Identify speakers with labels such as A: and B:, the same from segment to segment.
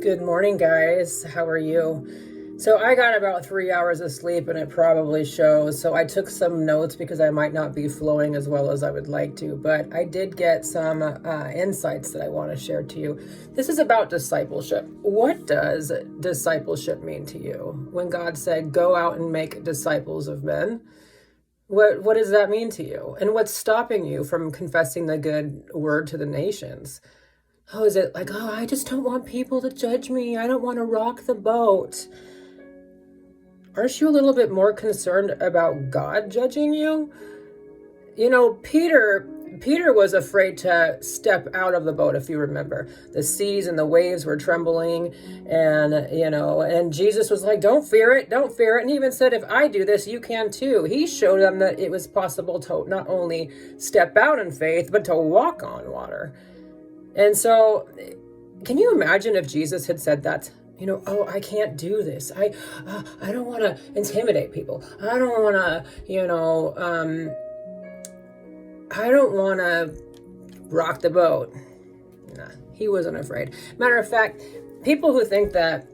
A: Good morning, guys. How are you? So I got about 3 hours of sleep and it probably shows. So I took some notes because I might not be flowing as well as I would like to, but I did get some insights that I want to share to you. This is about discipleship. What does discipleship mean to you? When God said, go out and make disciples of men, what does that mean to you? And what's stopping you from confessing the good word to the nations? Oh, is it like, oh, I just don't want people to judge me. I don't want to rock the boat. Aren't you a little bit more concerned about God judging you? You know, Peter was afraid to step out of the boat, if you remember. The seas and the waves were trembling, and Jesus was like, don't fear it, don't fear it. And he even said, if I do this, you can too. He showed them that it was possible to not only step out in faith, but to walk on water. And so, can you imagine if Jesus had said that? Oh, I can't do this. I don't want to intimidate people. I don't want to, I don't want to rock the boat. Nah, he wasn't afraid. Matter of fact, people who think that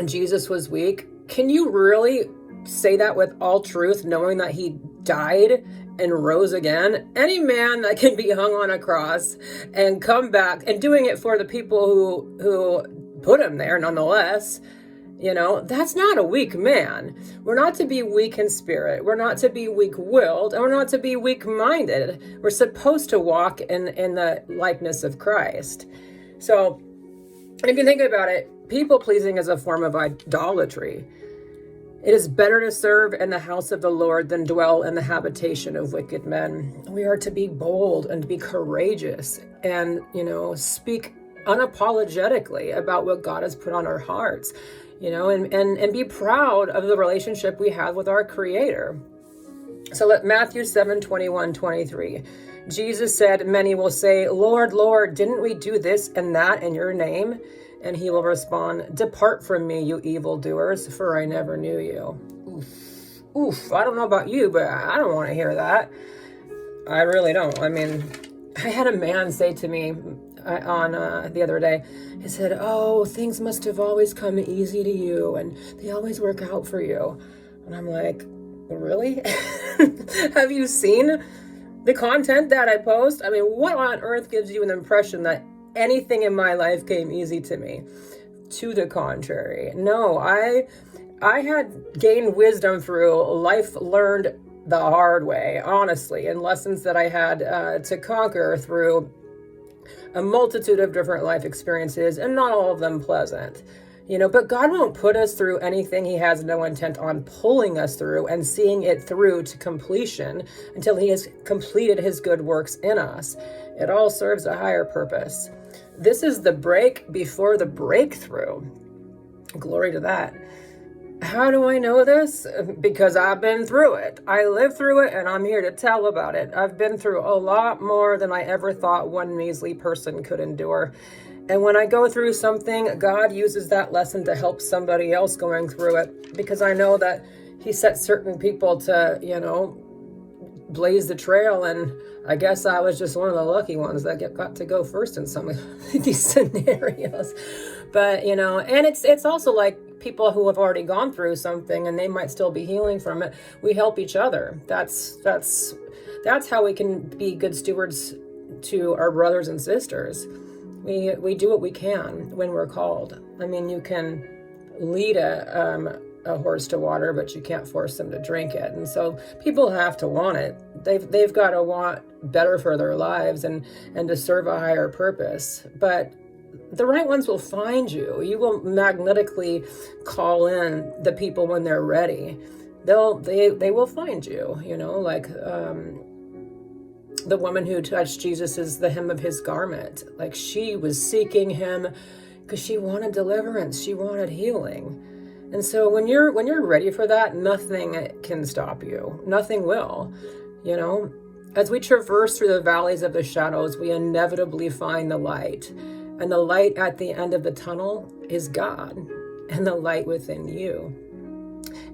A: Jesus was weak, can you really say that with all truth, knowing that he died and rose again? Any man that can be hung on a cross and come back and doing it for the people who put him there nonetheless, that's not a weak man. We're not to be weak in spirit. We're not to be weak-willed, and we're not to be weak-minded. We're supposed to walk in the likeness of Christ. So if you think about it, people-pleasing is a form of idolatry. It is better to serve in the house of the Lord than dwell in the habitation of wicked men. We are to be bold and to be courageous and, speak unapologetically about what God has put on our hearts, and be proud of the relationship we have with our Creator. So let Matthew 7:21-23. Jesus said, many will say, Lord, Lord, didn't we do this and that in your name? And he will respond, depart from me, you evildoers, for I never knew you. Oof, I don't know about you, but I don't want to hear that. I really don't. I mean, I had a man say to me on the other day, he said, oh, things must have always come easy to you, and they always work out for you. And I'm like, really? Have you seen the content that I post? I mean, what on earth gives you an impression that anything in my life came easy to me? To the contrary. No, I had gained wisdom through life learned the hard way, honestly, and lessons that I had to conquer through a multitude of different life experiences, and not all of them pleasant. But God won't put us through anything he has no intent on pulling us through and seeing it through to completion until he has completed his good works in us. It all serves a higher purpose. This is the break before the breakthrough. Glory to that. How do I know this? Because I've been through it. I lived through it, and I'm here to tell about it. I've been through a lot more than I ever thought one measly person could endure. And when I go through something, God uses that lesson to help somebody else going through it, because I know that he sets certain people to, blaze the trail, and I guess I was just one of the lucky ones that got to go first in some of these scenarios. But, and it's also like people who have already gone through something and they might still be healing from it. We help each other. That's how we can be good stewards to our brothers and sisters. We do what we can when we're called. I mean, you can lead a horse to water, but you can't force them to drink it. And so people have to want it. They've got to want better for their lives and to serve a higher purpose. But the right ones will find you. You will magnetically call in the people when they're ready. They will find you, like the woman who touched Jesus' the hem of his garment. Like, she was seeking him because she wanted deliverance. She wanted healing. And so when you're ready for that, nothing can stop you. Nothing will. As we traverse through the valleys of the shadows, we inevitably find the light. And the light at the end of the tunnel is God and the light within you.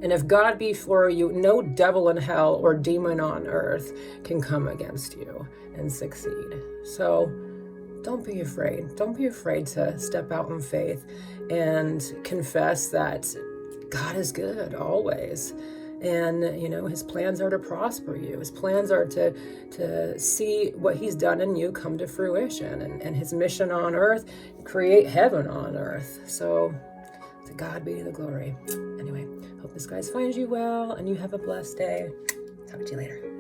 A: And if God be for you, no devil in hell or demon on earth can come against you and succeed. So don't be afraid. Don't be afraid to step out in faith and confess that God is good always. And, his plans are to prosper you. His plans are to see what he's done in you come to fruition, and his mission on earth, create heaven on earth. So to God be the glory. Anyway, hope this guys finds you well and you have a blessed day. Talk to you later.